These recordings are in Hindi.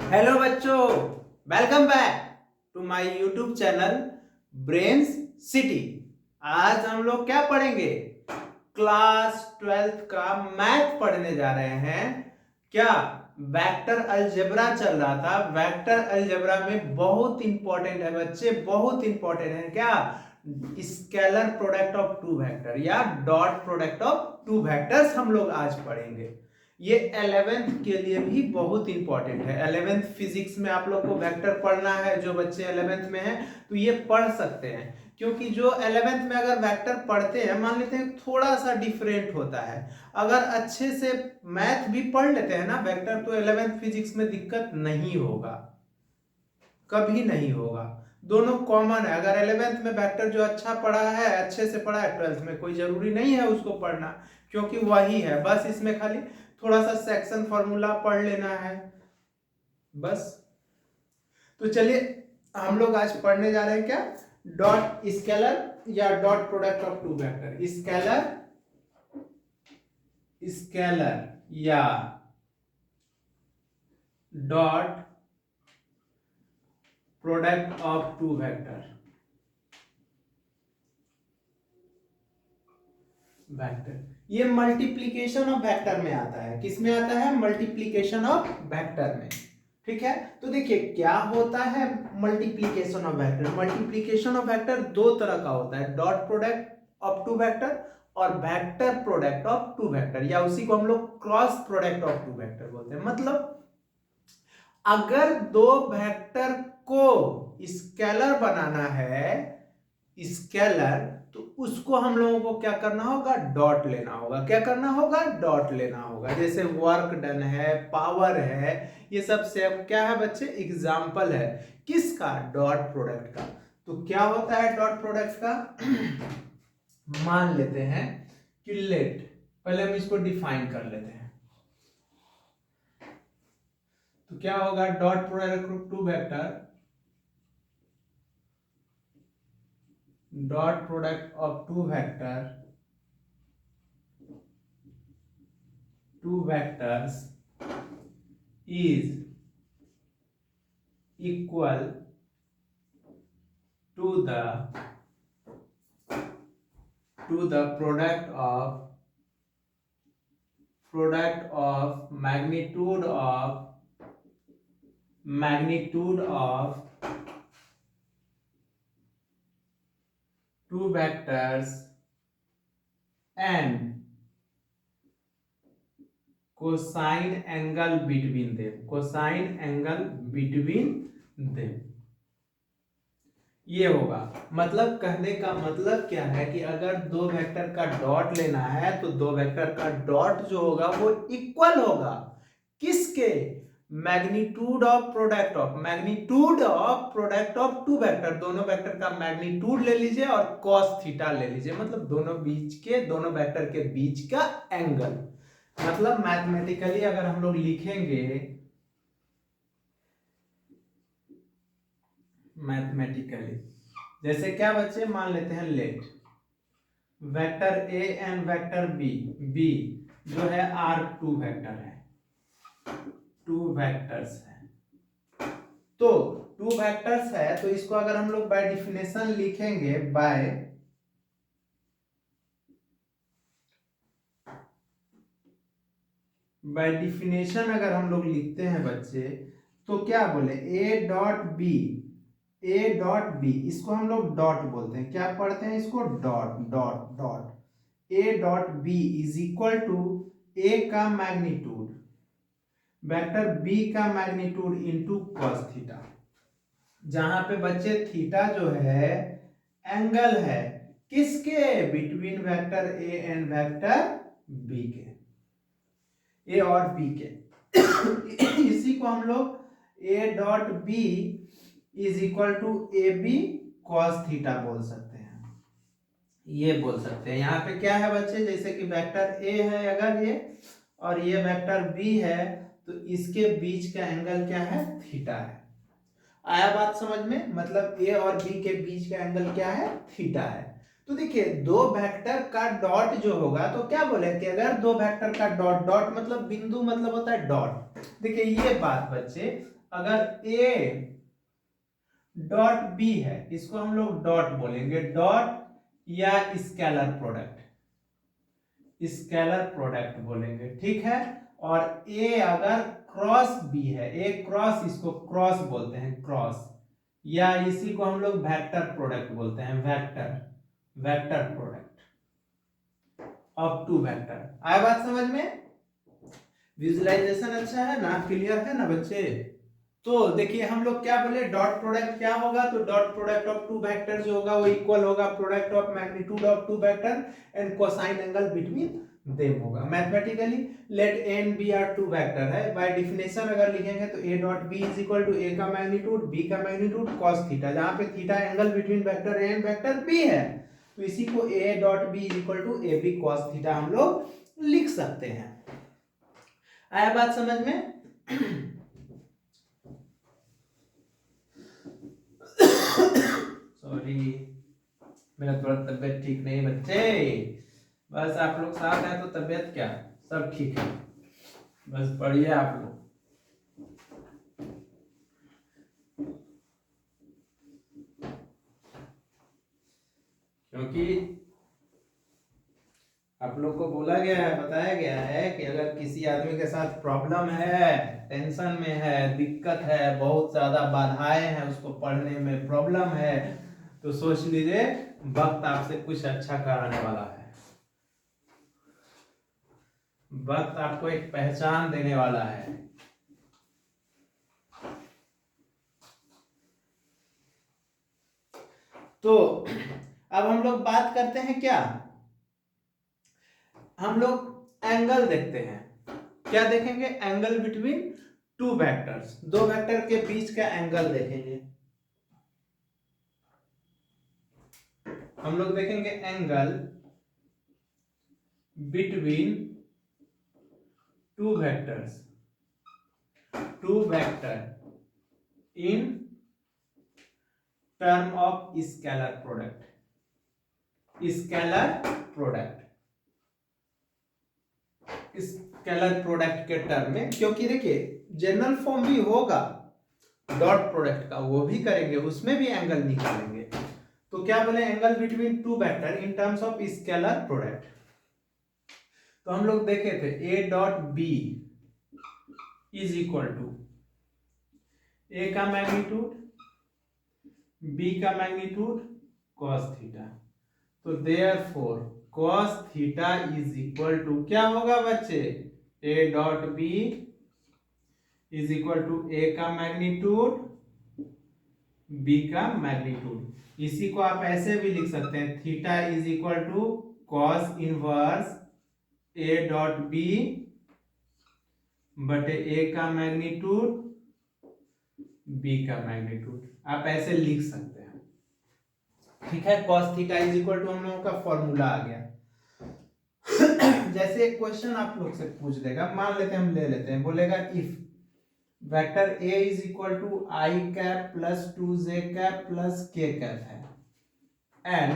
हेलो बच्चों, welcome back to my YouTube channel Brains City. आज हम लोग क्या पढ़ेंगे? क्लास 12th का मैथ पढ़ने जा रहे हैं। क्या वेक्टर अलजेब्रा चल रहा था? वेक्टर अलजेब्रा में बहुत इंपॉर्टेंट है बच्चे, बहुत इंपॉर्टेंट है। क्या? Scalar product of two vector या dot product of two vectors हम लोग आज पढ़ेंगे। ये 11th के लिए भी बहुत इंपॉर्टेंट है। 11th फिजिक्स में आप लोग को वेक्टर पढ़ना है। जो बच्चे 11th में हैं तो ये पढ़ सकते हैं, क्योंकि जो 11th में अगर वेक्टर पढ़ते हैं, मान लेते हैं थोड़ा सा डिफरेंट होता है। अगर अच्छे से मैथ भी पढ़ लेते हैं ना वेक्टर, तो 11th फिजिक्स में दिक्कत नहीं होगा, कभी नहीं होगा। दोनों कॉमन है। अगर 11th में वेक्टर जो अच्छा पढ़ा है, अच्छे से पढ़ा है, 12th में कोई जरूरी नहीं है उसको पढ़ना, क्योंकि वही है। बस इसमें खाली थोड़ा सा सेक्शन फॉर्मूला पढ़ लेना है बस। तो चलिए हम लोग आज पढ़ने जा रहे हैं क्या? डॉट स्केलर या dot product of two vector. Scalar scalar या dot product of two vector. Vector ये मल्टीप्लीकेशन ऑफ वेक्टर में आता है। किस में आता है? मल्टीप्लीकेशन ऑफ वेक्टर में। ठीक है, तो देखिए क्या होता है multiplication of vector. Multiplication of vector दो तरह का होता है, dot product of two vector और vector product of two vector, या उसी को हम लोग cross product of two vector बोलते हैं। मतलब अगर दो वेक्टर को स्केलर बनाना है, स्केलर, तो उसको हम लोगों को क्या करना होगा? डॉट लेना होगा। क्या करना होगा? डॉट लेना होगा। जैसे वर्क डन है, पावर है, ये सब से अब क्या है बच्चे? एग्जाम्पल है किसका? डॉट प्रोडक्ट का। तो क्या होता है डॉट प्रोडक्ट का? मान लेते हैं कि लेट, पहले हम इसको डिफाइन कर लेते हैं। तो क्या होगा? Dot product of two vector, dot product of two vectors is equal to the product of magnitude of two vectors and cosine angle between them। ये होगा। मतलब कहने का मतलब क्या है कि अगर दो वेक्टर का डॉट लेना है तो दो वेक्टर का डॉट जो होगा वो इक्वल होगा किसके? Magnitude of product of two vector. दोनों वेक्टर का मैग्नीट्यूड ले लीजिए और कॉस थीटा ले लीजिए, मतलब दोनों वेक्टर के बीच का एंगल। मतलब मैथमेटिकली अगर हम लोग लिखेंगे, मैथमेटिकली जैसे क्या बच्चे, मान लेते हैं let vector A and vector B जो है आर टू वेक्टर है, टू वेक्टर्स है। तो टू वेक्टर्स है तो इसको अगर हम लोग बाय डिफिनेशन लिखेंगे, बाय डिफिनेशन अगर हम लोग लिखते हैं बच्चे, तो क्या बोले? ए डॉट बी, इसको हम लोग डॉट बोलते हैं। क्या पढ़ते हैं इसको? Dot dot dot. A dot B is equal to A का मैग्नीट्यूड, वेक्टर बी का मैग्नीट्यूड इनटू कॉस थीटा, जहां पे बच्चे थीटा जो है एंगल है किसके? Between vector A and vector B के, ए और बी के। इसी को हम लोग A dot B is equal to A B cos theta बोल सकते हैं। ये बोल सकते हैं। यहाँ पे क्या है बच्चे? जैसे कि वेक्टर ए है अगर ये, और ये वेक्टर बी है, तो इसके बीच का एंगल क्या है? थीटा है। आया बात समझ में? मतलब ए और बी के बीच का एंगल क्या है? थीटा है। तो देखिए दो वेक्टर का डॉट जो होगा, तो क्या बोले कि अगर दो वेक्टर का डॉट, डॉट मतलब बिंदु, मतलब होता है डॉट। देखिए ये बात बच्चे, अगर ए डॉट बी है, इसको हम लोग डॉट बोलेंगे, डॉट या स्केलर प्रोडक्ट, स्केलर प्रोडक्ट बोलेंगे, ठीक है। और ए अगर क्रॉस बी है, ए क्रॉस, इसको क्रॉस बोलते हैं, क्रॉस, या इसी को हम लोग वेक्टर प्रोडक्ट बोलते हैं, vector, vector product of two vector. आया बात समझ में? विजुअलाइजेशन अच्छा है ना, क्लियर है ना बच्चे? तो देखिए हम लोग क्या बोले, डॉट प्रोडक्ट क्या होगा, तो dot product of two vector जो होगा वो इक्वल होगा product of magnitude of two vector and cosine angle between them होगा। Mathematically let A and B are two vector है, बाय डेफिनेशन अगर लिखेंगे तो A dot B is equal to A का मैग्नीट्यूड बी का मैग्नीट्यूड कॉस थीटा, जहां पे theta angle between vector A and vector B है, तो इसी को A dot B is equal to A B cos theta हम लोग लिख सकते हैं। आया बात समझ में? सॉरी, मेरा थोड़ा तबियत ठीक नहीं बच्चे, बस आप लोग साथ हैं तो तबियत क्या सब ठीक है, बस पढ़िए आप लोग। क्योंकि आप लोग को बोला गया है, बताया गया है कि अगर किसी आदमी के साथ प्रॉब्लम है, टेंशन में है, दिक्कत है, बहुत ज्यादा बाधाएं हैं, उसको पढ़ने में प्रॉब्लम है, तो सोच लीजिए वक्त आपसे कुछ अच्छा कराने वाला है, वक्त आपको एक पहचान देने वाला है। तो अब हम लोग बात करते हैं क्या, हम लोग एंगल देखते हैं। क्या देखेंगे? एंगल बिटवीन टू वेक्टर्स, दो वेक्टर के बीच का एंगल देखेंगे। हम लोग देखेंगे angle between two vectors, two vector in term of scalar product, scalar product, scalar product के टर्म में, क्योंकि देखिए जनरल फॉर्म भी होगा डॉट प्रोडक्ट का, वो भी करेंगे, उसमें भी एंगल निकालेंगे। तो क्या बोले, angle between two vector in terms of scalar product. तो हम लोग देखे थे A dot B is equal to A का मैग्नीट्यूड बी का मैग्नीट्यूड cos थीटा, तो therefore cos theta is equal to क्या होगा बच्चे, A dot B is equal to A का मैग्नीट्यूड बी का मैग्नीट्यूड। इसी को आप ऐसे भी लिख सकते हैं, theta is equal to cos inverse A dot B बटे ए का मैग्नीट्यूड बी का मैग्नीट्यूड, आप ऐसे लिख सकते हैं, ठीक है। cos theta is equal to हम लोगों का फॉर्मूला आ गया। जैसे एक क्वेश्चन आप लोग से पूछ देगा, मान लेते हैं, हम ले लेते हैं, बोलेगा if vector a is equal to I cap plus 2j cap plus k cap है and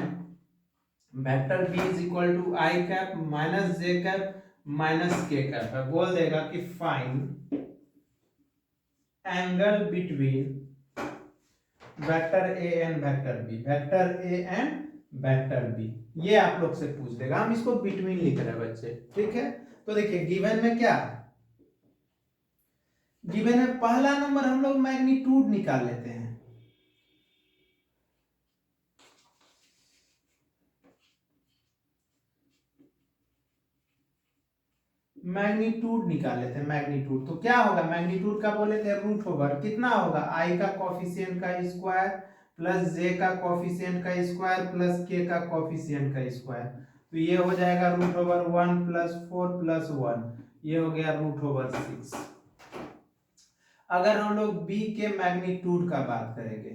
vector b is equal to I cap minus j cap minus k cap है, बोल देगा कि find angle between vector a and vector b, vector a and vector b, ये आप लोग से पूछ देगा। हम इसको बिटवीन लिख रहे हैं बच्चे, ठीक है। तो देखिए गिवन में क्या, गिवन में पहला नंबर हम लोग मैग्नीट्यूड निकाल लेते हैं, मैग्नीट्यूड निकाल लेते हैं, मैग्नीट्यूड तो क्या होगा, मैग्नीट्यूड का बोले थे रूट ओवर, कितना होगा, आई का कॉफिशिएंट का स्क्वायर प्लस जे का कॉफिशिएंट का स्क्वायर प्लस के का कॉफिशिएंट का स्क्वायर, तो ये हो जाएगा रूट ओवर 1 प्लस 4 प्लस 1, ये हो गया रूट ओवर 6। अगर हम लोग b के मैग्नीट्यूड का बात करेंगे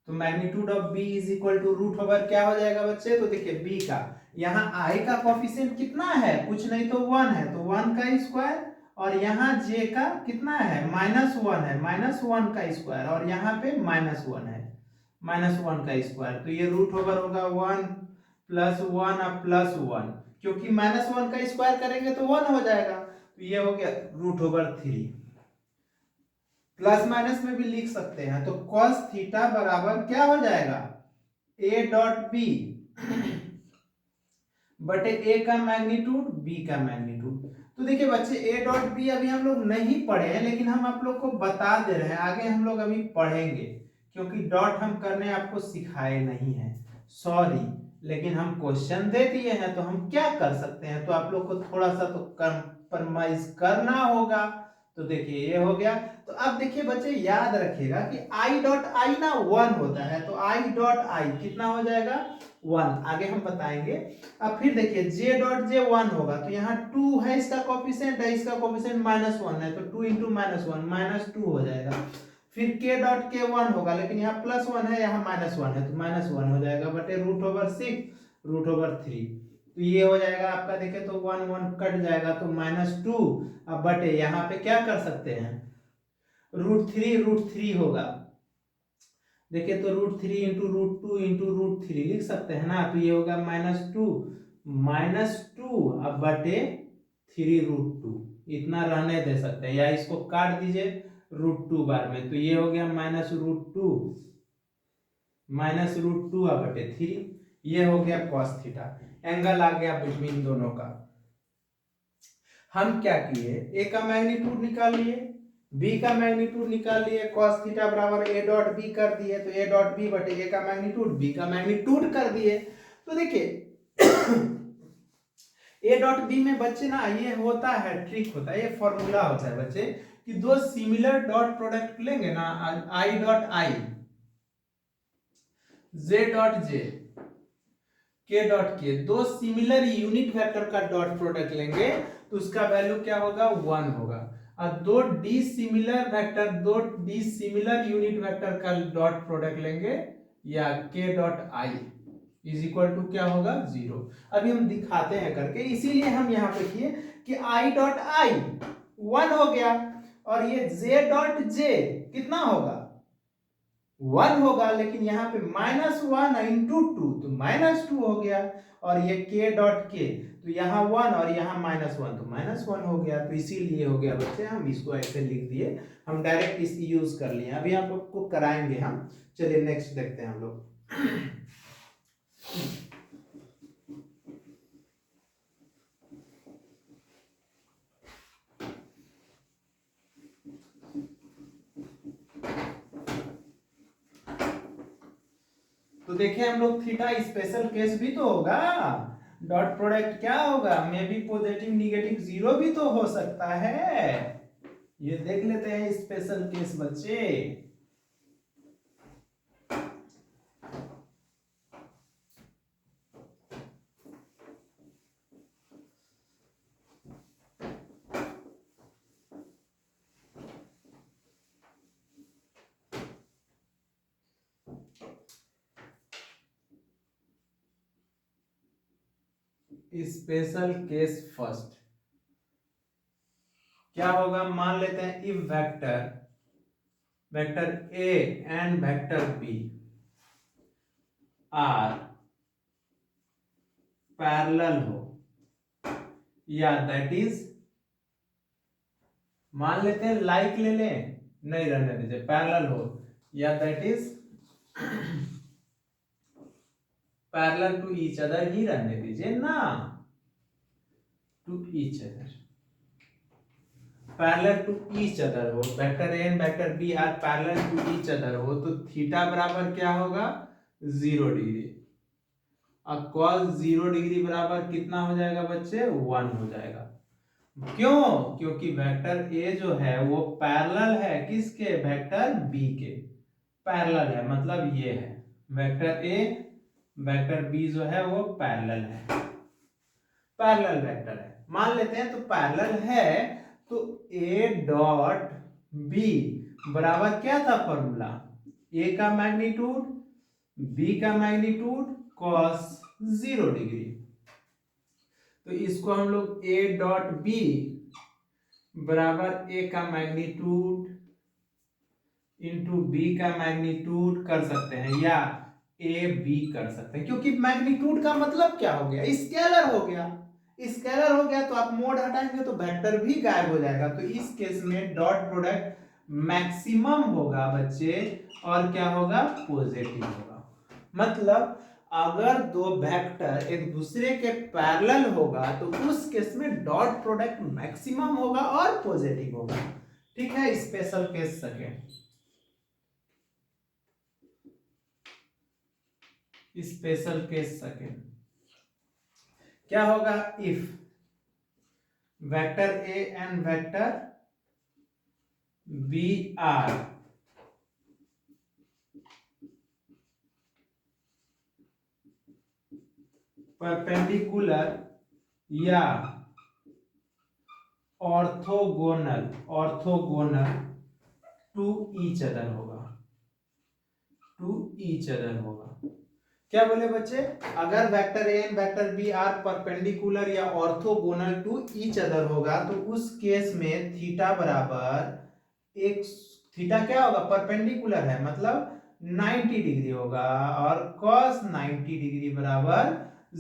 तो magnitude of b is equal to root over क्या हो जाएगा बच्चे, तो देखिए b का यहाँ i का कोफिशिएंट कितना है, कुछ नहीं तो 1 है, तो 1 का स्क्वायर, और यहाँ j का कितना है, -1 है, -1 का स्क्वायर, और यहाँ पे -1 है, -1 का स्क्वायर, तो ये रूट ओवर होगा 1 प्लस 1 और प्लस 1, क्योंकि -1 का स्क्वायर करेंगे तो 1 हो जाएगा, तो ये हो गया रूट ओवर 3। प्लस माइनस में भी लिख सकते हैं। तो cos थीटा बराबर क्या हो जाएगा, a डॉट बी बटे a का मैग्नीट्यूड b का मैग्नीट्यूड। तो देखिए बच्चे a डॉट बी अभी हम लोग नहीं पढ़े हैं, लेकिन हम आप लोग को बता दे रहे हैं, आगे हम लोग अभी पढ़ेंगे, क्योंकि डॉट हम करने आपको सिखाए नहीं हैं, सॉरी। लेकिन हम क्वेश्चन दे दिए हैं तो हम क्या कर सकते हैं, तो आप लोग को थोड़ा सा तो कंप्रोमाइज करना होगा। तो देखिए ये हो गया। तो अब देखिए बच्चे याद रखिएगा कि i डॉट आई ना 1 होता है, तो i डॉट आई कितना हो जाएगा 1, आगे हम बताएंगे। अब फिर देखिए j डॉट जे 1 होगा, तो यहाँ 2 है, इसका कोफिशिएंट है, इसका कोफिशिएंट -1 है, तो 2 इंटू -1 -2 हो जाएगा। फिर k डॉट के 1 होगा, लेकिन यहाँ +1 है, यहाँ -1 है, तो -1 हो जाएगा बटे √6 √3। तो ये हो जाएगा आपका, देखे तो 1 1 कट जाएगा, तो -2। अब बटे यहाँ पे क्या कर सकते हैं, √3 होगा। देखिए तो √3 इंटू √2 इंटू √3 लिख सकते हैं ना, तो ये होगा -2 अब बटे 3√2, इतना रहने दे सकते हैं, या इसको काट दीजिए √2 बार में, तो ये हो गया -√2 अब बटे 3। ये हो गया cos थीटा, एंगल आ गया बिटवीन दोनों का। हम क्या किए, a का मैग्नीट्यूड निकाल लिए, b का मैग्नीट्यूड निकाल लिए, cos थीटा बराबर a डॉट b कर दिए, तो a डॉट b बटे a का मैग्नीट्यूड b का मैग्नीट्यूड कर दिए। तो देखिए a डॉट b में बच्चे ना ये होता है, ट्रिक होता है, ये फॉर्मूला होता है बच्चे, कि दो सिमिलर डॉट प्रोडक्ट लेंगे ना, i dot I j dot J k dot के, दो सिमिलर यूनिट वेक्टर का डॉट प्रोडक्ट लेंगे तो उसका वैल्यू क्या होगा 1 होगा। और दो डी सिमिलर यूनिट वेक्टर का डॉट प्रोडक्ट लेंगे या k dot I is equal to क्या होगा 0। अभी हम दिखाते हैं करके, इसीलिए हम यहाँ पे किए कि i डॉट आई 1 हो गया, और ये j डॉट जे कितना होगा 1 होगा, लेकिन यहाँ पे -1 इंटू 2 तो -2 हो गया, और ये k डॉट के तो यहाँ 1 और यहाँ -1 तो -1 हो गया। तो इसीलिए हो गया बच्चे, हम इसको ऐसे लिख दिए, हम डायरेक्ट इस यूज कर लिए। अभी आप लोग को कराएंगे हम, चलिए नेक्स्ट देखते हैं हम लोग। तो देखिए हम लोग थीटा स्पेशल केस भी तो होगा, डॉट प्रोडक्ट क्या होगा, मे बी पॉजिटिव निगेटिव 0 भी तो हो सकता है, ये देख लेते हैं स्पेशल केस बच्चे। स्पेशल केस फर्स्ट क्या होगा, मान लेते हैं if vector A and vector B are parallel हो, या दैट इज, मान लेते हैं लाइक ले लें, नहीं रहने दीजिए, पैरेलल हो, या that is parallel to each other ही रहने दीजिए ना, to each other, parallel to each other हो, vector A and vector B are parallel to each other हो, तो थीटा बराबर क्या होगा 0 डिग्री, अब cos 0 डिग्री बराबर कितना हो जाएगा बच्चे 1 हो जाएगा। क्यों, क्योंकि वेक्टर ए जो है वो पैरेलल है किसके, वेक्टर बी के पैरेलल है, मतलब ये है वेक्टर ए वेक्टर बी जो है वो पैरेलल है, पैरेलल वेक्टर है मान लेते हैं। तो पैरेलल है तो ए डॉट बी बराबर क्या था फॉर्मूला, ए का मैग्नीट्यूड बी का मैग्नीट्यूड cos 0 डिग्री। तो इसको हम लोग ए डॉट बी बराबर ए का मैग्नीट्यूड इंटू बी का मैग्नीट्यूड कर सकते हैं, या ए बी कर सकते हैं, क्योंकि मैग्नीट्यूड का मतलब क्या हो गया, स्केलर हो गया, स्केलर हो गया तो आप मोड हटाएंगे तो वेक्टर भी गायब हो जाएगा। तो इस केस में डॉट प्रोडक्ट मैक्सिमम होगा बच्चे और क्या होगा, पॉजिटिव होगा। मतलब अगर दो वेक्टर एक दूसरे के पैरेलल होगा तो उस केस में डॉट प्रोडक्ट मैक्सिमम होगा और पॉजिटिव होगा। ठीक है, special case second, special case second क्या होगा, if vector A and vector B are perpendicular या orthogonal, orthogonal to each other होगा, टू ईच अदर होगा। क्या बोले बच्चे, अगर vector A and vector B are perpendicular या ऑर्थोगोनल टू ईच अदर होगा तो उस केस में थीटा बराबर एक, थीटा क्या होगा, परपेंडिकुलर है मतलब 90 डिग्री होगा और cos 90 डिग्री बराबर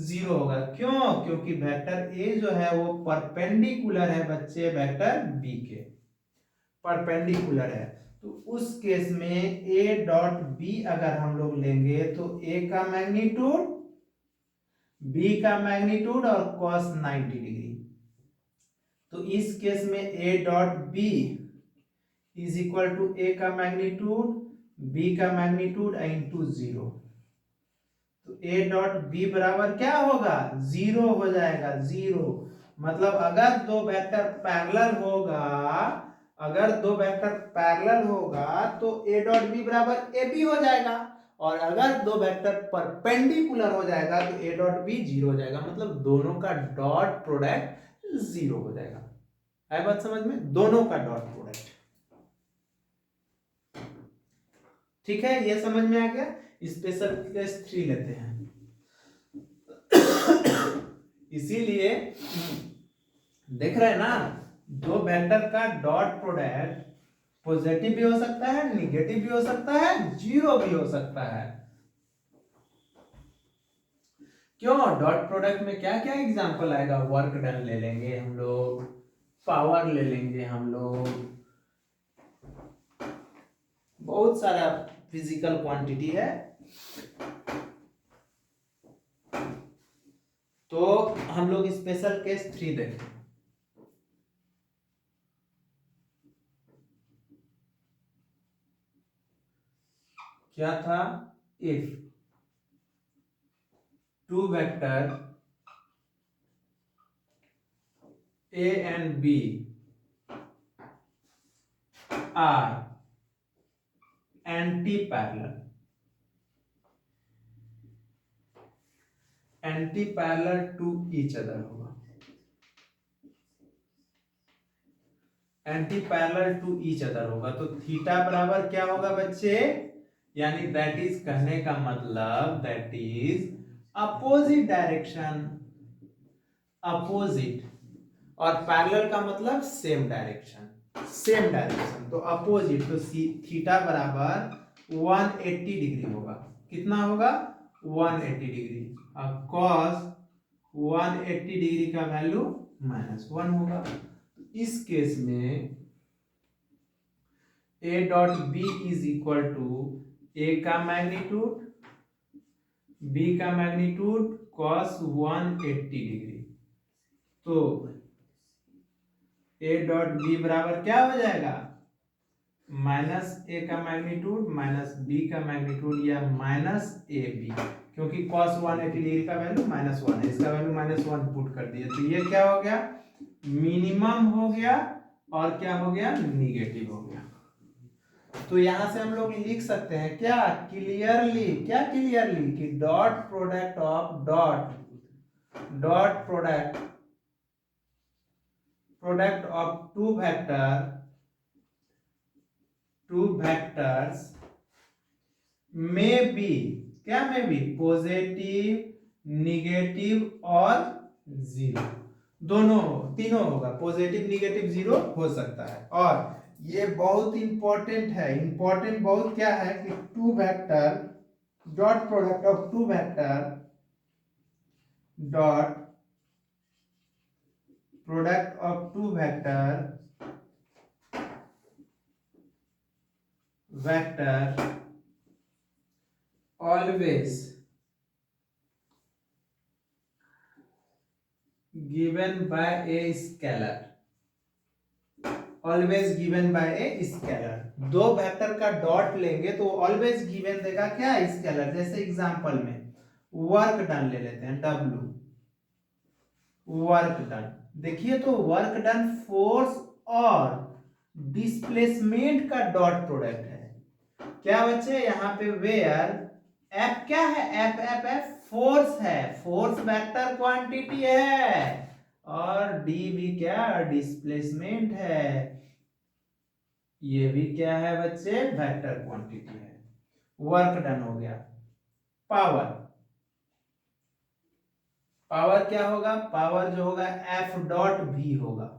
0 होगा। क्यों, क्योंकि वेक्टर ए जो है वो परपेंडिकुलर है बच्चे वेक्टर बी के, परपेंडिकुलर है। तो उस केस में ए डॉट बी अगर हम लोग लेंगे तो ए का मैग्नीट्यूड, बी का मैग्नीट्यूड और cos 90 डिग्री। तो इस केस में A dot B is equal to A का मैग्नीट्यूड, बी का मैग्नीट्यूड इंटू 0। तो ए डॉट बी बराबर क्या होगा, 0 हो जाएगा, 0। मतलब अगर दो वेक्टर पैरेलल होगा, अगर दो वेक्टर पैरेलल होगा तो ए डॉट बी बराबर ए बी हो जाएगा, और अगर दो वेक्टर परपेंडिकुलर हो जाएगा तो ए डॉट बी 0 हो जाएगा। मतलब दोनों का डॉट प्रोडक्ट 0 हो जाएगा। है बात समझ में, दोनों का डॉट प्रोडक्ट। ठीक है, ये समझ में आ गया। स्पेशल केस 3 लेते हैं। इसीलिए देख रहे हैं ना, दो वेक्टर का डॉट प्रोडक्ट पॉजिटिव भी हो सकता है, निगेटिव भी हो सकता है, जीरो भी हो सकता है। क्यों, डॉट प्रोडक्ट में क्या क्या एग्जांपल आएगा, वर्क डन ले लेंगे हम लोग, पावर ले लेंगे हम लोग, बहुत सारा फिजिकल क्वांटिटी है। तो हम लोग स्पेशल केस 3 देखें। क्या था, if two vector A and B are anti parallel, anti parallel to each other होगा, anti parallel to each other होगा। तो थीटा बराबर क्या होगा बच्चे, यानी दैट इज, कहने का मतलब that is opposite direction, opposite, और पैरेलल का मतलब सेम डायरेक्शन, सेम डायरेक्शन। तो अपोजिट, तो थीटा बराबर 180 डिग्री होगा। कितना होगा, 180 डिग्री। अब cos 180 डिग्री का वैल्यू -1 होगा। इस केस में A dot B is equal to A का मैग्नीट्यूड, बी का मैग्नीट्यूड cos 180 डिग्री। तो ए डॉट बी बराबर क्या हो जाएगा, माइनस ए का मैग्नीट्यूड माइनस बी का मैग्नीट्यूड या माइनस ए बी, क्योंकि cos 180 डिग्री का वैल्यू -1 है, इसका वैल्यू -1 पुट कर दिए। तो ये क्या हो गया, मिनिमम हो गया और क्या हो गया, निगेटिव हो गया। तो यहां से हम लोग लिख सकते हैं क्या, क्लियरली, क्या क्लियरली, कि dot product of dot product of two vectors में बी, क्या में बी, पॉजिटिव, निगेटिव और जीरो, दोनों, तीनों होगा, पॉजिटिव निगेटिव जीरो हो सकता है। और ये बहुत इंपॉर्टेंट है, इंपॉर्टेंट बहुत क्या है कि two vector, dot product of two vector, dot product of two vector vector always given by a scalar, always given by a scalar. दो वेक्टर का डॉट लेंगे तो ऑलवेज गिवन देगा क्या, स्केलर। जैसे एग्जांपल में वर्क डन ले लेते हैं, W वर्क डन। देखिए तो वर्क डन फोर्स और डिस्प्लेसमेंट का डॉट प्रोडक्ट है। क्या बच्चे यहाँ पे वेयर एफ क्या है, एफ एफ एफ फोर्स है, फोर्स वेक्टर क्वांटिटी है, और डी भी क्या, डिस्प्लेसमेंट है। ये भी क्या है बच्चे, वेक्टर क्वांटिटी है। वर्क डन हो गया। पावर, पावर क्या होगा, पावर जो होगा एफ डॉट वी होगा,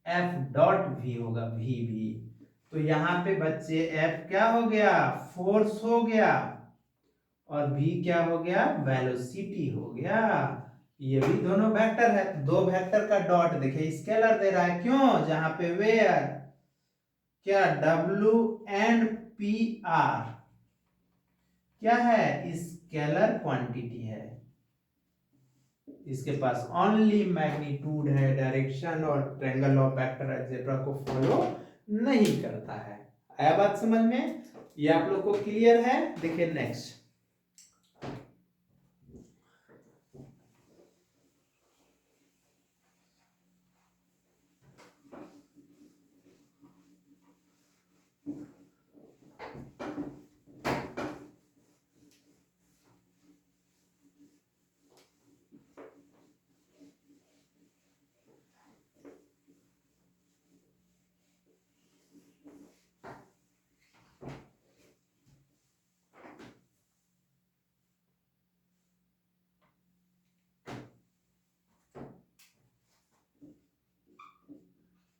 एफ डॉट वी होगा, वी भी। तो यहाँ पे बच्चे एफ क्या हो गया, फोर्स हो गया, और v क्या हो गया, वेलोसिटी हो गया। ये भी दोनों वेक्टर है, दो वेक्टर का डॉट देखिए स्केलर दे रहा है, क्यों, जहां पे वेयर क्या, w एंड p आर क्या है, स्केलर क्वांटिटी है। इसके पास ओनली मैग्नीट्यूड है, डायरेक्शन और ट्रायंगल ऑफ वेक्टर एटसेट्रा को फॉलो नहीं करता है। आया बात समझ में, ये आप लोग को क्लियर है। देखिए नेक्स्ट,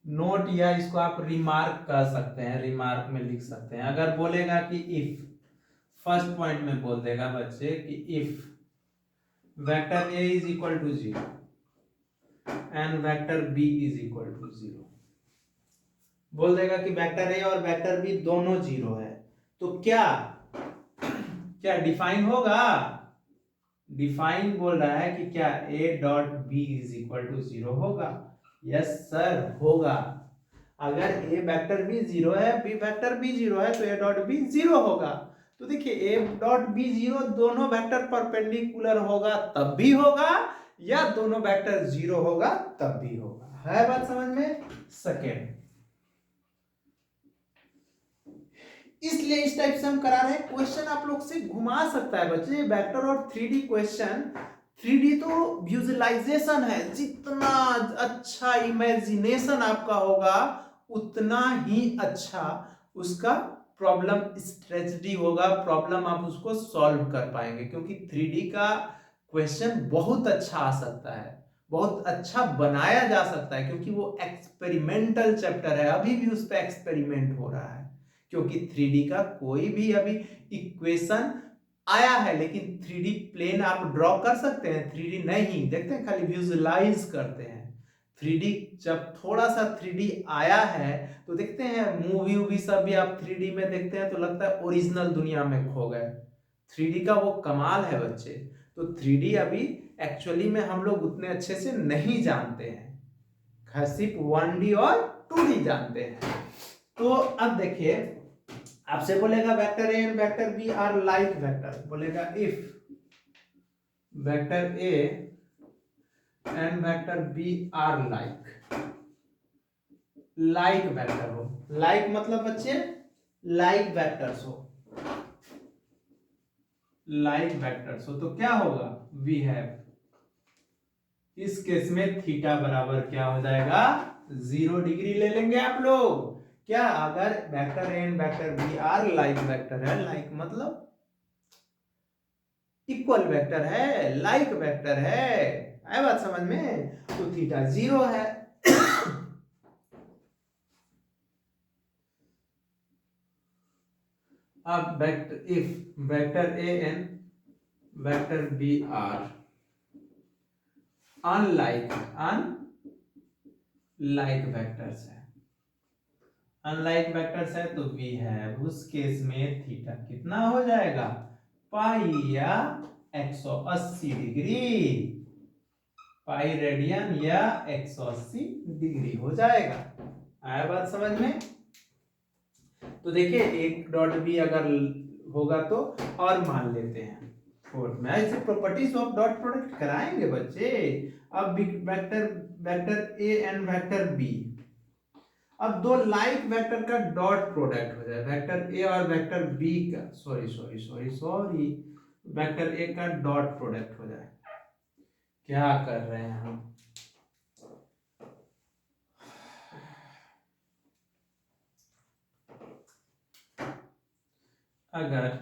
नोट या इसको आप रिमार्क कर सकते हैं, रिमार्क में लिख सकते हैं। अगर बोलेगा कि इफ, फर्स्ट पॉइंट में बोल देगा बच्चे कि if vector A is equal to 0 and vector B is equal to 0, बोल देगा कि वेक्टर ए और वेक्टर बी दोनों 0 है, तो क्या क्या डिफाइन होगा, डिफाइन बोल रहा है कि क्या A dot B is equal to 0 होगा। यस सर होगा। अगर ए वेक्टर बी 0 है, बी वेक्टर बी 0 है, तो ए डॉट बी 0 होगा। तो देखिए ए डॉट बी 0 दोनों वेक्टर परपेंडिकुलर होगा तब भी होगा, या दोनों वेक्टर 0 होगा तब भी होगा। है बात समझ में। सेकेंड, इसलिए इस टाइप से हम करा रहे हैं। क्वेश्चन आप लोग से घुमा सकता है बच्चे, वेक्टर और 3D क्वेश्चन। 3D तो विजुअलाइजेशन है, जितना अच्छा इमेजिनेशन आपका होगा उतना ही अच्छा उसका प्रॉब्लम स्ट्रेटजी होगा, प्रॉब्लम आप उसको सॉल्व कर पाएंगे। क्योंकि 3D का क्वेश्चन बहुत अच्छा आ सकता है, बहुत अच्छा बनाया जा सकता है, क्योंकि वो एक्सपेरिमेंटल चैप्टर है, अभी भी उस पर एक्सपेरिमेंट हो रहा है। क्योंकि 3D का कोई भी अभी इक्वेशन आया है, लेकिन 3D प्लेन आप ड्रॉ कर सकते हैं, 3D नहीं देखते हैं, खाली विजुअलाइज करते हैं। 3D जब थोड़ा सा 3D आया है तो देखते हैं मूवी वूवी सब भी आप 3D में देखते हैं तो लगता है ओरिजिनल दुनिया में खो गए। 3D का वो कमाल है बच्चे। तो 3D अभी एक्चुअली में हम लोग उतने अच्छे से नहीं जानते हैं, सिर्फ 1D और 2D जानते हैं। तो अब देखिए आपसे बोलेगा vector A and vector B are like vector, बोलेगा if vector A and vector B are like, like vector हो, लाइक मतलब बच्चे लाइक वेक्टर्स हो, लाइक वेक्टर्स हो, तो क्या होगा, वी हैव, इस केस में थीटा बराबर क्या हो जाएगा, 0 डिग्री ले लेंगे आप लोग। क्या, अगर vector A and vector B are like vector है, लाइक मतलब इक्वल वेक्टर है, लाइक वेक्टर है, आया बात समझ में, तो थीटा 0 है। अब vector, if vector A and vector B are unlike, unlike vectors है, अनलाइक वेक्टर्स है तो वी है, उस केस में थीटा कितना हो जाएगा, पाई या 180 डिग्री, पाई रेडियन या 180 डिग्री हो जाएगा। आया बात समझ में? तो देखिए एक डॉट बी अगर होगा तो और मान लेते हैं फोर्थ में, ऐसे प्रॉपर्टीज ऑफ डॉट प्रोडक्ट कराएंगे बच्चे। अब vector vector A and vector B, अब दो लाइक वेक्टर का डॉट प्रोडक्ट हो जाए, वेक्टर ए और वेक्टर बी का, सॉरी वेक्टर ए का डॉट प्रोडक्ट हो जाए। क्या कर रहे हैं हम, अगर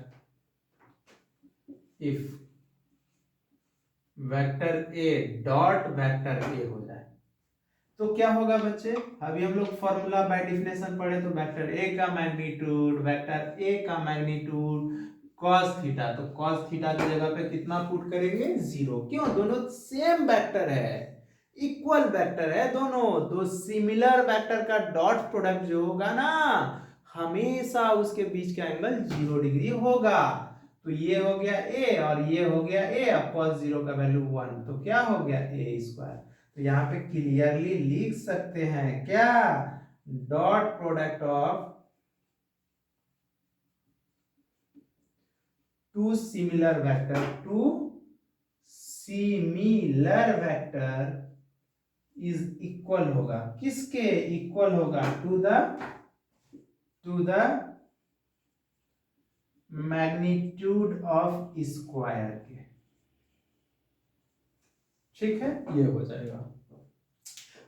if vector A dot vector A हो जाए तो क्या होगा बच्चे, अभी हम लोग फॉर्मूला बाय डिफिनेशन पढ़े तो वेक्टर ए का मैग्नीट्यूड, वेक्टर ए का मैग्नीट्यूड cos थीटा, तो cos थीटा की जगह पे कितना पुट करेंगे, 0। क्यों, दोनों सेम वेक्टर है, इक्वल वेक्टर है दोनों, दो सिमिलर वेक्टर का डॉट प्रोडक्ट जो होगा ना, हमेशा उसके बीच का एंगल 0 डिग्री होगा। तो ये हो गया a और ये हो गया a, अब cos 0 का वैल्यू 1, तो क्या हो गया a स्क्वायर। तो यहाँ पे क्लियरली लिख सकते हैं क्या, dot product of two similar vector is equal होगा, किसके इक्वल होगा, to the magnitude of square के। ठीक है, ये हो जाएगा।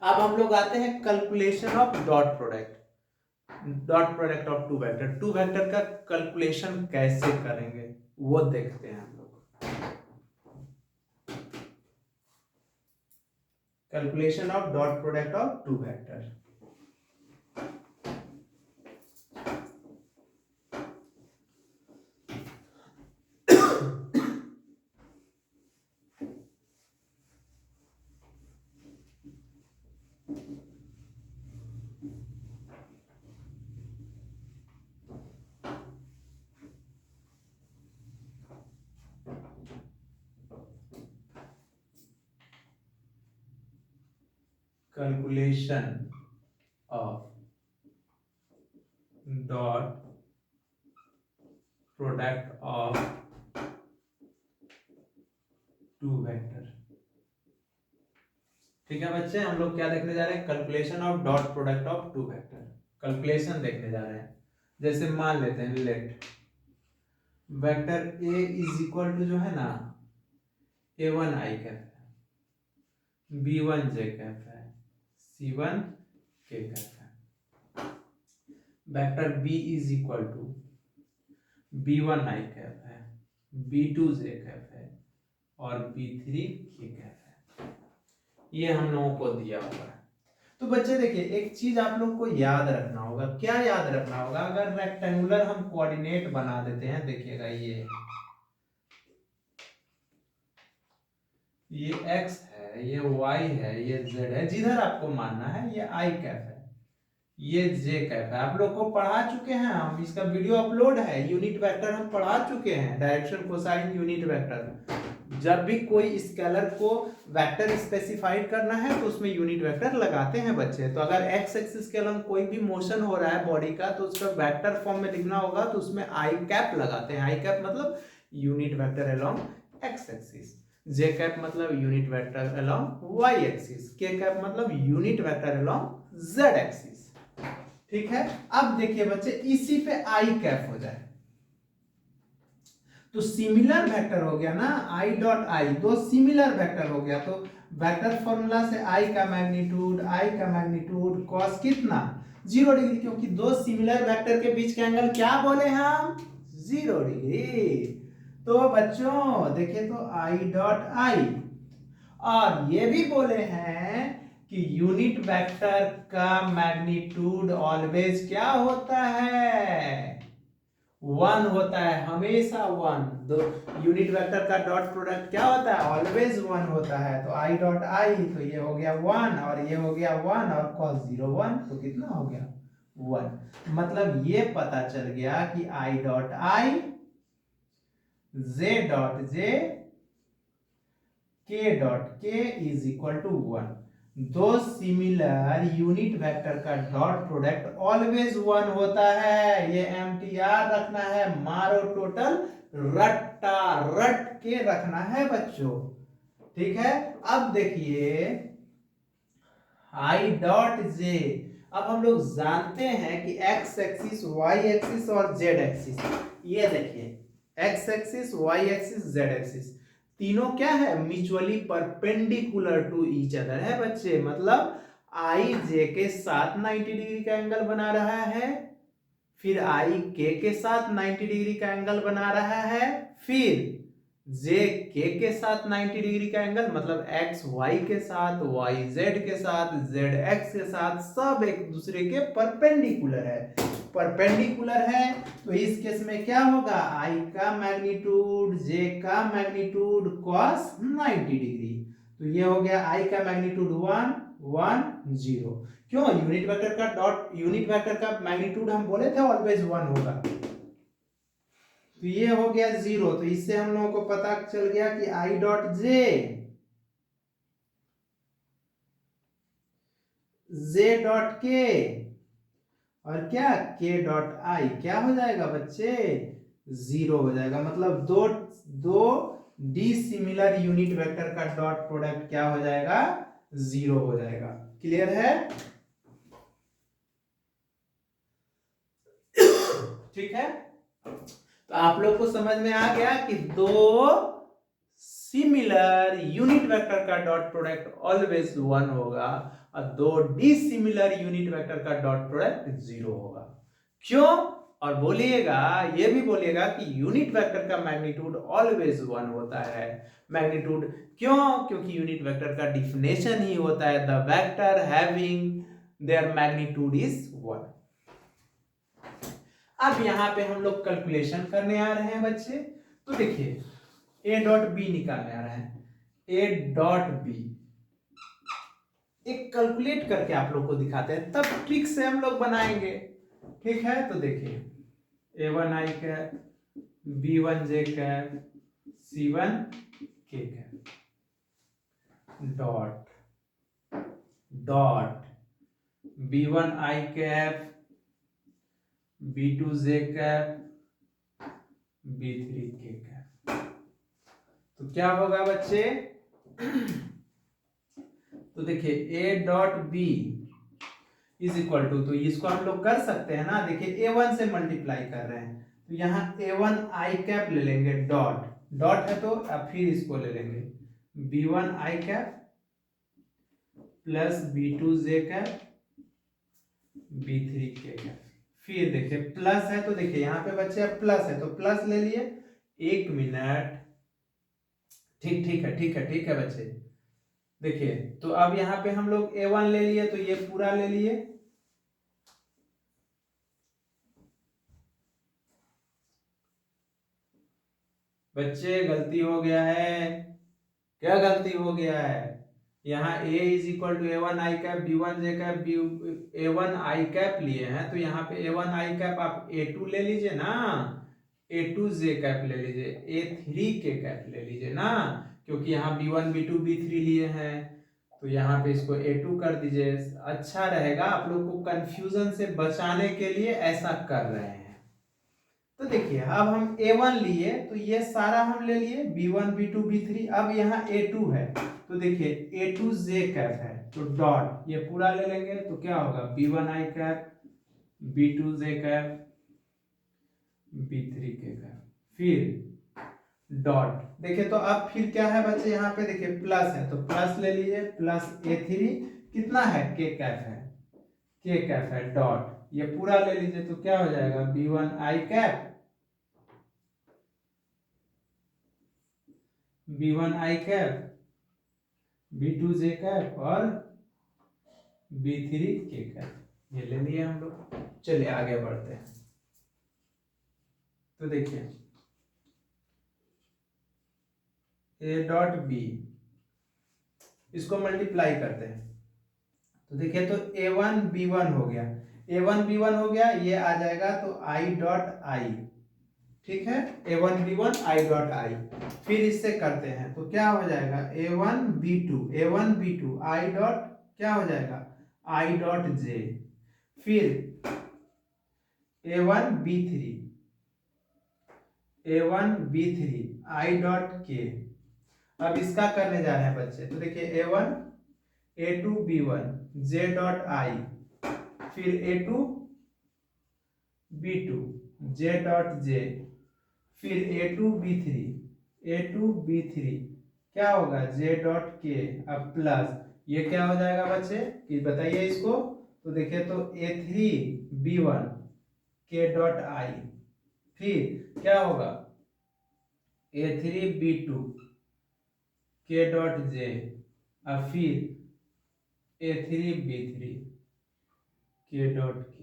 अब हम लोग आते हैं calculation of dot product of two vector का कैलकुलेशन कैसे करेंगे वो देखते हैं हम लोग। Calculation of dot product of two vector, calculation of dot product of two vector. ठीक है बच्चे, हम लोग क्या देखने जा रहे हैं, calculation of dot product of two vector, calculation देखने जा रहे हैं। जैसे मान लेते हैं let vector A is equal to जो है ना, a1 आई कैप है, b1 जे कैप है, c1 के कैप है। Vector b is equal to b1 I cap है, b2 जे कैप है और b3 के कैप है। ये हम लोगों को दिया हुआ है। तो बच्चे देखिए एक चीज आप लोग को याद रखना होगा, क्या याद रखना होगा, अगर रेक्टेंगुलर हम कोऑर्डिनेट बना देते हैं, देखिएगा ये x है, ये y है, ये z है, जिधर आपको मानना है, ये i कैप है, ये j कैप है। आप लोग को पढ़ा चुके हैं हम, इसका वीडियो अपलोड है, यूनिट वेक्टर हम पढ़ा चुके हैं, डायरेक्शन कोसाइन यूनिट वेक्टर। जब भी कोई स्केलर को वेक्टर स्पेसिफाइड करना है तो उसमें यूनिट वेक्टर लगाते हैं बच्चे। तो अगर एक्स एक्सिस के अलॉन्ग कोई भी मोशन हो रहा है बॉडी का, तो उसका वेक्टर फॉर्म में लिखना होगा, तो उसमें आई कैप लगाते हैं। आई कैप मतलब unit vector along X axis, j cap मतलब unit vector along Y axis, k cap मतलब unit vector along Z axis. ठीक है, अब देखिए बच्चे इसी पे आई कैप हो जाए तो सिमिलर वेक्टर हो गया ना, आई डॉट आई, दो सिमिलर वेक्टर हो गया, तो वेक्टर फॉर्मूला से आई का मैग्नीट्यूड कॉस कितना, 0 डिग्री, क्योंकि दो सिमिलर वेक्टर के बीच का एंगल क्या बोले हम, 0 डिग्री। तो बच्चों देखिए तो आई डॉट आई, और ये भी बोले हैं कि यूनिट वेक्टर का मैग्नीट्यूड ऑलवेज क्या होता है, 1 होता है, हमेशा 1। दो यूनिट वेक्टर का डॉट प्रोडक्ट क्या होता है, ऑलवेज 1 होता है। तो आई डॉट आई, तो ये हो गया 1 और ये हो गया 1 और cos 0 1, तो कितना हो गया 1। मतलब ये पता चल गया कि i dot I, J dot J, k dot k is equal to 1। दो सिमिलर यूनिट वेक्टर का डॉट प्रोडक्ट ऑलवेज 1 होता है। ये एमटीआर रखना है, मारो टोटल रट्टा रट के रखना है बच्चों। ठीक है, अब देखिए आई डॉट जे। अब हम लोग जानते हैं कि एक्स एक्सिस, वाई एक्सिस और जेड एक्सिस, ये देखिए X axis, Y axis, Z axis तीनों क्या है, mutually perpendicular to each other है बच्चे। मतलब आई जे के साथ 90 डिग्री का एंगल बना रहा है, फिर आई के साथ 90 डिग्री का एंगल बना रहा है, फिर जे के साथ 90 डिग्री का एंगल, मतलब एक्स वाई के साथ, वाई जेड के साथ, जेड एक्स के साथ, सब एक दूसरे के परपेंडिकुलर है। परपेंडिकुलर है तो इस केस में क्या होगा, आई का मैग्नीट्यूड जे का मैग्नीट्यूड cos 90 डिग्री। तो ये हो गया आई का मैग्नीट्यूड 1 1 0। क्यों, यूनिट वेक्टर का डॉट, यूनिट वेक्टर का मैग्नीट्यूड हम बोले थे ऑलवेज 1 होगा। तो ये हो गया 0। तो इससे हम लोगों को पता चल गया कि I dot J, J dot के और क्या के डॉट आई क्या हो जाएगा बच्चे, 0 हो जाएगा। मतलब दो दो डिसिमिलर यूनिट वेक्टर का डॉट प्रोडक्ट क्या हो जाएगा, 0 हो जाएगा। क्लियर है? ठीक है, तो आप लोग को समझ में आ गया कि दो सिमिलर यूनिट वेक्टर का डॉट प्रोडक्ट ऑलवेज 1 होगा और दो डिसिमिलर यूनिट वेक्टर का डॉट प्रोडक्ट 0 होगा। क्यों? और बोलिएगा, ये भी बोलिएगा कि यूनिट वेक्टर का मैग्नीट्यूड ऑलवेज 1 होता है। मैग्नीट्यूड क्यों? क्योंकि यूनिट वेक्टर का डिफिनेशन ही होता है the vector having their magnitude is 1। अब यहां पे हम लोग कैलकुलेशन करने आ रहे हैं बच्चे। तो देखिए ए डॉट बी निकालने आ रहा है, ए डॉट बी एक कैलकुलेट करके आप लोग को दिखाते हैं, तब ट्रिक से हम लोग बनाएंगे। ठीक है, तो देखिए A1 I cap, B1 J cap, C1 के cap, dot dot B1 I cap, B2 J cap, B3 K cap. तो क्या होगा बच्चे, तो देखिए A dot B is equal to, तो इसको हम लोग कर सकते हैं ना, देखिए A1 से मल्टीप्लाई कर रहे हैं तो यहाँ A1 आई कैप ले लेंगे, डॉट डॉट है तो अब फिर इसको ले लेंगे B1 I cap plus B2 J cap, B3 K cap. फिर देखिए प्लस है तो देखिए यहाँ पे बच्चे अब प्लस है तो प्लस ले लिए। एक मिनट, ठीक ठीक है, ठीक है, ठीक है बच्चे। देखिए तो अब यहाँ पे हम लोग A1 ले लिए तो ये पूरा ले लिए, बच्चे गलती हो गया है। क्या गलती हो गया है, यहाँ a is equal to A1 I cap, B1 J cap, A1 I cap लिए हैं तो यहाँ पे A1 आई कैप आप A2 ले लीजिए ना, A2 जे कैप ले लीजिए, A3 के कैप ले लीजिए ना, क्योंकि यहाँ B1 B2 B3 लिए हैं तो यहाँ पे इसको A2 कर दीजिए। अच्छा रहेगा, आप लोग को कंफ्यूजन से बचाने के लिए ऐसा कर रहे हैं। तो देखिए अब हम A1 लिए तो ये सारा हम ले लिए, B1 B2 B3। अब यहाँ A2 है तो देखिए A2 जे कैप है तो डॉट ये पूरा ले लेंगे तो क्या होगा, B1 I cap, B2 J cap, B3 K cap, फिर डॉट। देखिए तो अब फिर क्या है बच्चे, यहाँ पे देखिए प्लस है तो प्लस ले लीजिए, प्लस A3 कितना है, के कैप है, के कैप है, डॉट ये पूरा ले लीजिए तो क्या हो जाएगा, B1 I cap, B1 I cap, B2 J cap और B3 के कैप, ये ले लिए हम लोग। चलिए आगे बढ़ते हैं। तो देखिए A डॉट बी, इसको मल्टीप्लाई करते हैं तो देखिए तो A1 B1 हो गया, A1 B1 हो गया, ये आ जाएगा तो I.I, ठीक है, A1 B1 I.I। फिर इससे करते हैं तो क्या हो जाएगा, A1 B2 I डॉट क्या हो जाएगा I.J, फिर A1B3 I.K। अब इसका करने जा रहे हैं बच्चे, तो देखिए A2B1 J.I, फिर A2B2 J.J, फिर A2B3 क्या होगा J.K। अब प्लस ये क्या हो जाएगा बच्चे कि बताइए इसको, तो देखिए तो A3B1 K.I, फिर क्या होगा A3B2 K.J, अब फिर A3B3 K.K।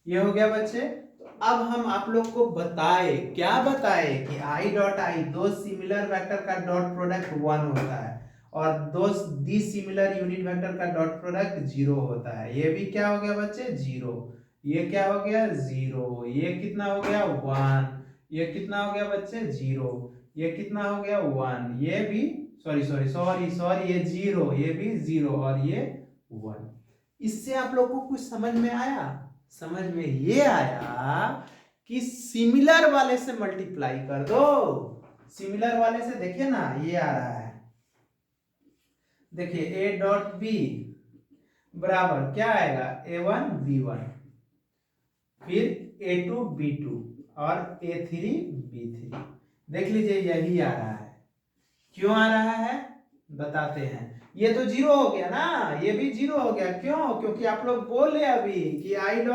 ये हो गया बच्चे। तो अब हम आप लोग को बताए, क्या बताए कि I.I दो सिमिलर वेक्टर का डॉट प्रोडक्ट 1 होता है और दो डिसिमिलर यूनिट वेक्टर का डॉट प्रोडक्ट 0 होता है। ये भी क्या हो गया बच्चे 0, ये क्या हो गया 0, ये कितना हो गया 1, ये कितना हो गया बच्चे 0, ये कितना हो गया 1, ये भी सॉरी ये 0, ये भी 0 और ये 1। इससे आप लोग को कुछ समझ में आया? समझ में ये आया कि सिमिलर वाले से मल्टीप्लाई कर दो। सिमिलर वाले से देखिए ना, ये आ रहा है, देखिए A.B बराबर क्या आएगा A1B1, फिर A2B2 और A3B3। देख लीजिए यही आ रहा है। क्यों आ रहा है बताते हैं। ये तो 0 हो गया ना, ये भी 0 हो गया, क्यों? क्योंकि आप लोग बोले अभी कि I.J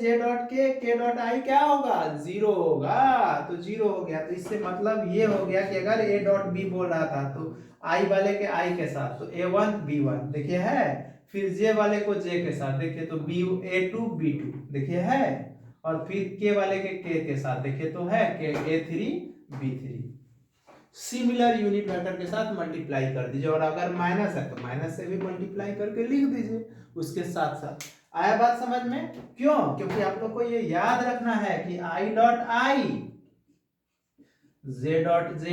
J.K क्या होगा 0 होगा, तो 0 हो गया। तो इससे मतलब ये हो गया कि अगर A.B बोल रहा था तो I वाले के I के साथ तो A1B1 देखिए है, फिर J वाले को J के साथ देखिए तो A2B2 देखिए है, और फिर K वाले के K के साथ देखिए तो है A3B3। सिमिलर यूनिट वेक्टर के साथ मल्टीप्लाई कर दीजिए, और अगर माइनस है तो माइनस से भी मल्टीप्लाई करके लिख दीजिए उसके साथ साथ। आया बात समझ में? क्यों? क्योंकि आप लोग को ये याद रखना है कि I.I J.J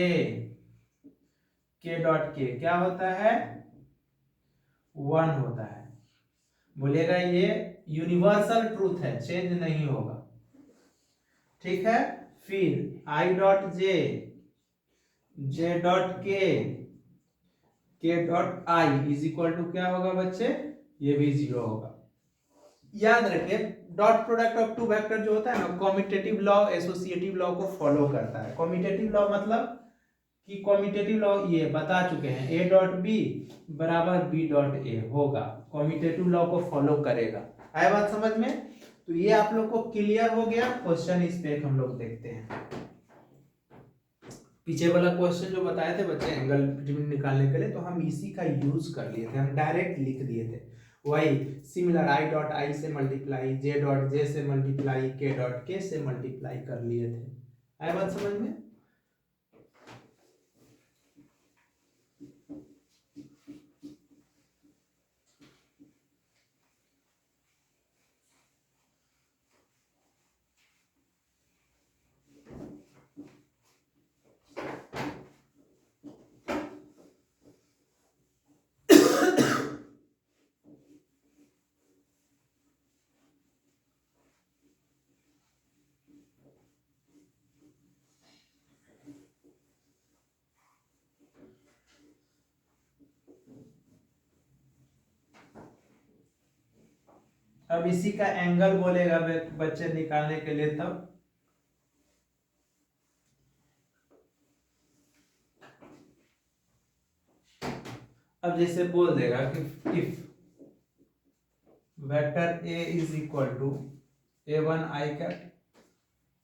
K.K क्या होता है 1 होता है। बोलिएगा ये यूनिवर्सल ट्रूथ है, चेंज नहीं होगा, ठीक है। फिर I.J J.K is equal to क्या होगा बच्चे, ये भी 0 होगा। याद रखिए dot product of two vector जो होता है ना, कॉम्यूटेटिव लॉ एसोसिएटिव लॉ को फॉलो करता है। कॉम्यूटेटिव लॉ मतलब कि कॉम्यूटेटिव लॉ ये बता चुके हैं A.B बराबर B.A होगा, कॉम्यूटेटिव लॉ को फॉलो करेगा। आया बात समझ में? तो ये आप लोग को क्लियर हो गया। क्वेश्चन इस पे हम लोग देखते हैं। पीछे वाला क्वेश्चन जो बताए थे बच्चे एंगल निकालने के लिए, तो हम इसी का यूज कर लिए थे, हम डायरेक्ट लिख दिए थे वही सिमिलर I.I से मल्टीप्लाई J.J से मल्टीप्लाई K.K से मल्टीप्लाई कर लिए थे। आया बात समझ में? अब इसी का एंगल बोलेगा बच्चे निकालने के लिए, तब अब जैसे बोल देगा कि if vector A is equal to A1I cap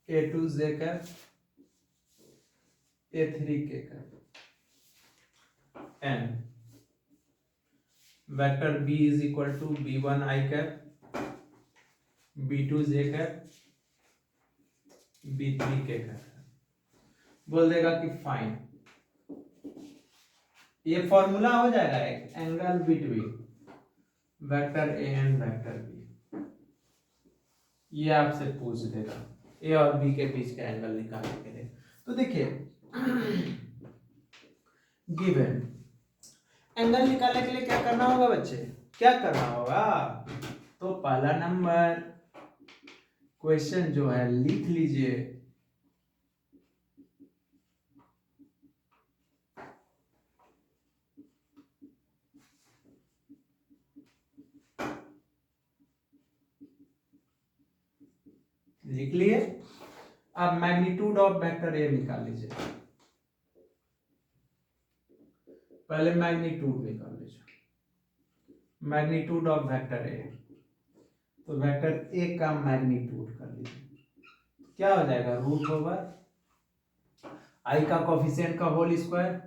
A2J cap A3K cap and vector B is equal to B1I cap B2J cap B3K cap, बोल देगा कि फाइन। ये फॉर्मूला हो जाएगा एक angle between vector A and vector B, ये आपसे पूछ देगा ए और बी के बीच का एंगल निकालने के लिए। तो देखिए गिवन एंगल निकालने के लिए क्या करना होगा बच्चे, क्या करना होगा, तो पहला नंबर क्वेश्चन जो है लिख लीजिए, लिख लिए। अब मैग्नीट्यूड ऑफ वेक्टर ए निकाल लीजिए, पहले मैग्नीट्यूड निकाल लीजिए, मैग्नीट्यूड ऑफ वेक्टर ए, तो वेक्टर ए का मैग्नीट्यूड कर लीजिए, क्या हो जाएगा, रूट ओवर आई का कोफिशिएंट का होल स्क्वायर,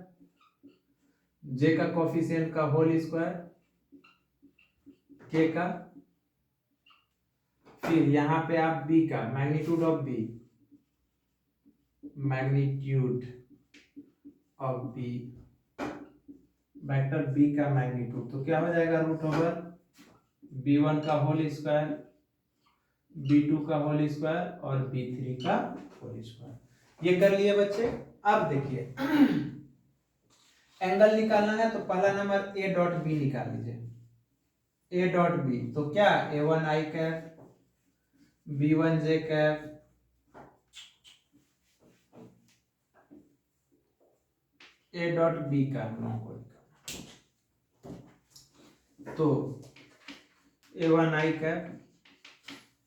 जे का कोफिशिएंट का होल स्क्वायर, के का, फिर यहां पे आप बी का magnitude of B, magnitude of B, vector B का मैग्नीट्यूड, तो क्या हो जाएगा, रूट ओवर b1 का होल स्क्वायर, b2 का होल स्क्वायर और b3 का होल स्क्वायर। ये कर लिए बच्चे। अब देखिए एंगल निकालना है, तो पहला नंबर a डॉट बी निकाल लीजिए, a डॉट बी, तो क्या a1 I cap, b1 J cap, a dot B का नॉट, तो a1 I cap,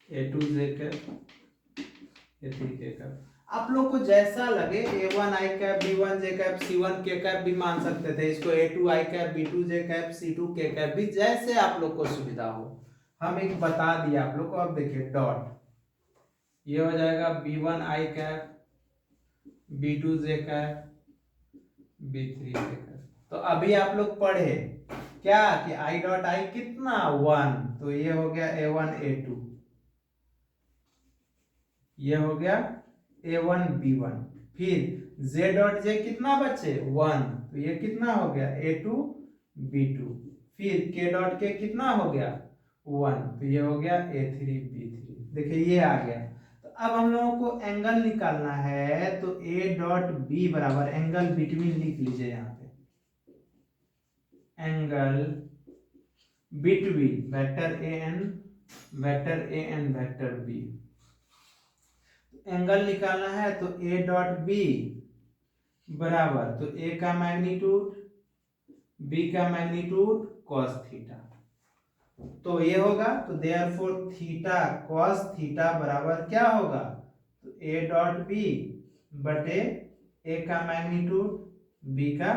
a2 J cap, a3 के कैप। आप लोग को जैसा लगे a1 I cap, b1 J cap, c1 के कैप भी मान सकते थे इसको, a2 आई cap, b2 J cap, c2 के कैप भी, जैसे आप लोग को सुविधा हो। हम एक बता दिया आप लोग को। अब देखिए डॉट, ये हो जाएगा b1 I cap, b2 J cap, b3 J cap. तो अभी आप लोग पढ़े क्या कि आई डॉट आई कितना 1, तो ये हो गया a1 a2, ये हो गया a1 b1, फिर z डॉट j कितना बच्चे 1, तो ये कितना हो गया a2 b2, फिर k डॉट k कितना हो गया 1, तो ये हो गया a3 b3। देखिए ये आ गया। तो अब हम लोगों को एंगल निकालना है, तो a डॉट b बराबर एंगल बिटवीन लिख लीजिए यहाँ पे, angle between vector A and vector B. Angle निकालना है तो a डॉट बी बराबर, तो a का मैग्नीट्यूड, b का मैग्नीट्यूड cos थीटा, तो ये होगा, तो देयरफॉर थीटा cos थीटा बराबर क्या होगा, तो a डॉट बी बटे a का मैग्नीट्यूड, b का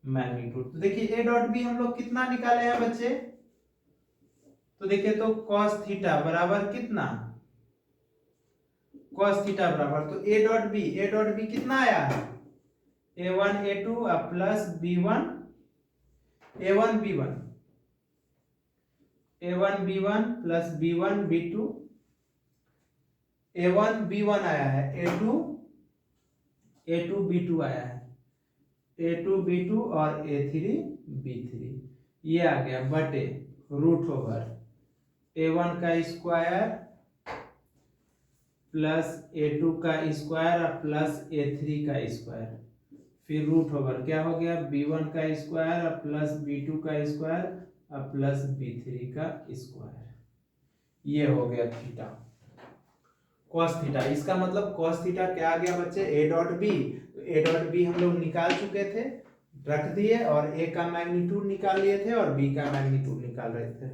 मैग्नीट्यूड। तो देखिए a डॉट बी हम लोग कितना निकाले हैं बच्चे, तो देखिए तो cos थीटा बराबर कितना, cos थीटा बराबर, तो a डॉट बी कितना आया है, a1 a2 plus b1 a1 b1 plus b1 b2, a1 b1 आया है, a2 b2 आया है, a2 b2 और a3 b3, ये आ गया बटे रूट ओवर a1 का स्क्वायर प्लस a2 का स्क्वायर प्लस a3 का स्क्वायर, फिर रूट ओवर क्या हो गया b1 का स्क्वायर प्लस b2 का स्क्वायर प्लस b3 का स्क्वायर, ये हो गया थीटा cos थीटा। इसका मतलब cos थीटा क्या आ गया बच्चे, a dot B, a dot B हम लोग निकाल चुके थे, रख दिए, और a का मैग्नीट्यूड निकाल लिए थे और b का मैग्नीट्यूड निकाल रहे थे।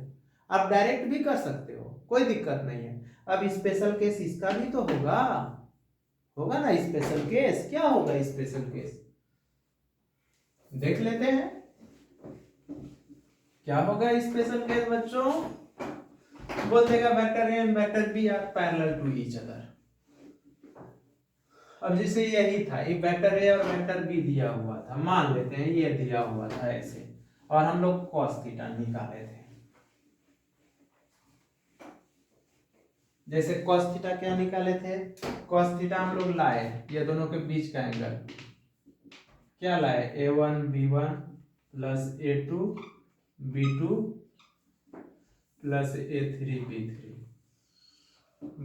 आप डायरेक्ट भी कर सकते हो, कोई दिक्कत नहीं है। अब स्पेशल केस इसका भी तो होगा ना स्पेशल केस, क्या होगा स्पेशल केस, देख लेते हैं क्या होगा स्पेशल केस बच्चों। बोल देगा vector A and vector B are parallel to each other. अब जैसे यही था, एक वेक्टर ए और वेक्टर बी दिया हुआ था, मान लेते हैं ये दिया हुआ था ऐसे, और हम लोग cos थीटा निकाले थे। जैसे cos थीटा क्या निकाले थे, cos थीटा हम लोग लाए, ये दोनों के बीच का एंगल क्या लाए, a1 b1 plus a2 b2 plus A3B3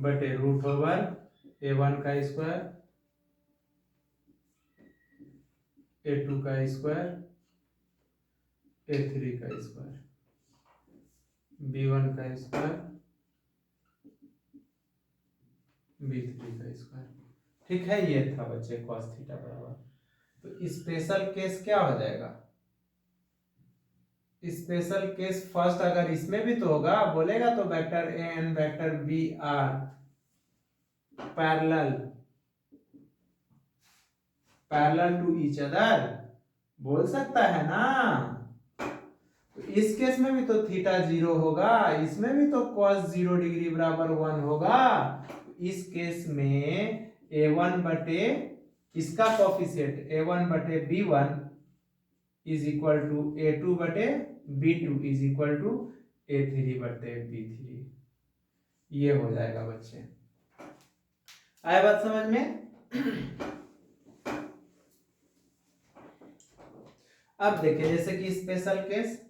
बटे रूट ओवर A1 का स्क्वायर A2 का स्क्वायर A3 का स्क्वायर B1 का स्क्वायर B3 का स्क्वायर। ठीक है, ये था बच्चे cos थीटा बराबर। तो स्पेशल केस क्या हो जाएगा? स्पेशल केस फर्स्ट अगर इसमें भी तो होगा, बोलेगा तो vector A and vector B are parallel to each other, बोल सकता है ना। तो इस केस में भी तो थीटा 0 होगा, इसमें भी तो cos 0 डिग्री बराबर 1 होगा। इस केस में a1 बटे इसका कोफिशिएंट a1 बटे b1 is equal to a2 बटे b2 is equal to a3 बटे b3। ये हो जाएगा बच्चे। आया बात समझ में? अब देखिए जैसे कि special case,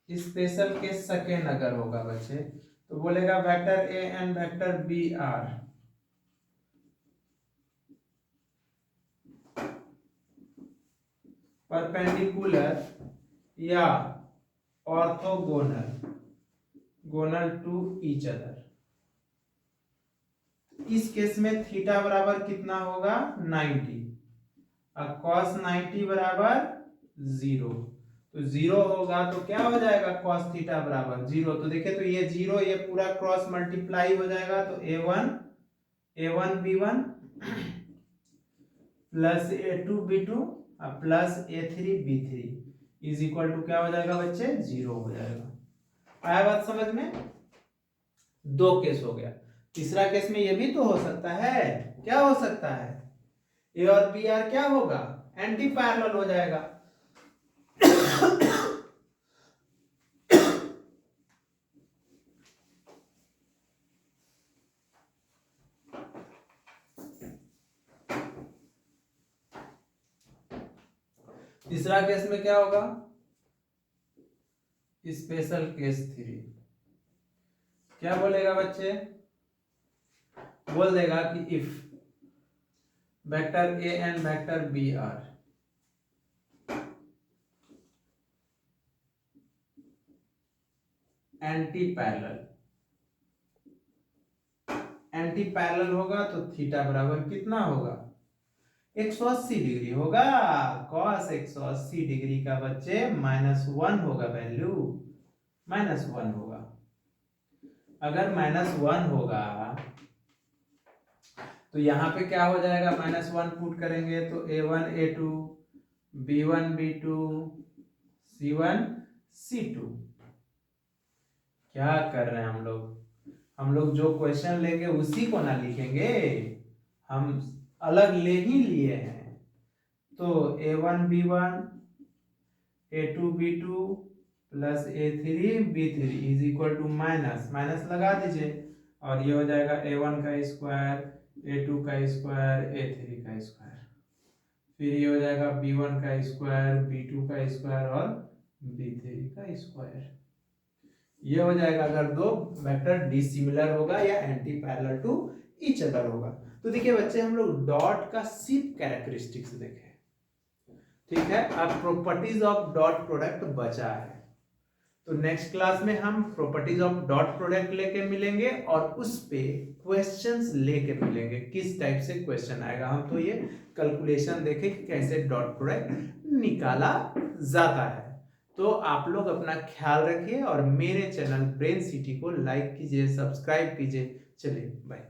special case second अगर होगा बच्चे तो बोलेगा vector A and vector B are perpendicular या ऑर्थोगोनल टू ईच अदर। इस केस में थीटा बराबर कितना होगा? 90। अब cos 90 बराबर 0, तो 0 होगा तो क्या हो जाएगा? cos थीटा बराबर 0। तो देखिए तो ये 0 ये पूरा क्रॉस मल्टीप्लाई हो जाएगा, तो a1 b1 plus a2 b2 plus a3 b3 is equal to क्या हो जाएगा बच्चे? 0 हो जाएगा। आया बात समझ में? दो केस हो गया। तीसरा केस में ये भी तो हो सकता है। क्या हो सकता है? ए और बी आर क्या होगा? एंटी पैरेलल हो जाएगा। तीसरा केस में क्या होगा? स्पेशल केस 3 क्या बोलेगा बच्चे? बोल देगा कि if vector A and vector B are anti parallel होगा तो थीटा बराबर कितना होगा? 180 डिग्री होगा। cos 180 डिग्री का बच्चे -1 होगा, वैल्यू -1 होगा। अगर -1 होगा तो यहां पे क्या हो जाएगा? -1 पुट करेंगे तो a1 a2 b1 b2 c1 c2। क्या कर रहे हैं हम लोग? हम लोग जो क्वेश्चन लेंगे उसी को ना लिखेंगे, हम अलग ले ही लिए हैं। तो a1 b1 a2 b2 plus a3 b3 is equal to minus लगा दीजिए, और ये हो जाएगा a1 का स्क्वायर a2 का स्क्वायर a3 का स्क्वायर, फिर ये हो जाएगा b1 का स्क्वायर b2 का स्क्वायर और b3 का स्क्वायर। ये हो जाएगा अगर दो वेक्टर डिसिमिलर होगा या anti parallel to each other होगा। तो देखिए बच्चे हम लोग डॉट का सिर्फ कैरेक्टरिस्टिक्स देखे, ठीक है। अब प्रॉपर्टीज ऑफ डॉट प्रोडक्ट बचा है, तो नेक्स्ट क्लास में हम प्रॉपर्टीज ऑफ डॉट प्रोडक्ट लेके मिलेंगे और उस पे क्वेश्चंस लेके मिलेंगे, किस टाइप से क्वेश्चन आएगा। हम तो ये कैलकुलेशन देखें कि कैसे डॉट प्रोडक्ट निकाला जाता है। तो आप लोग अपना ख्याल रखिए और मेरे चैनल ब्रेन सिटी को लाइक कीजिए, सब्सक्राइब कीजिए। चलिए बाय।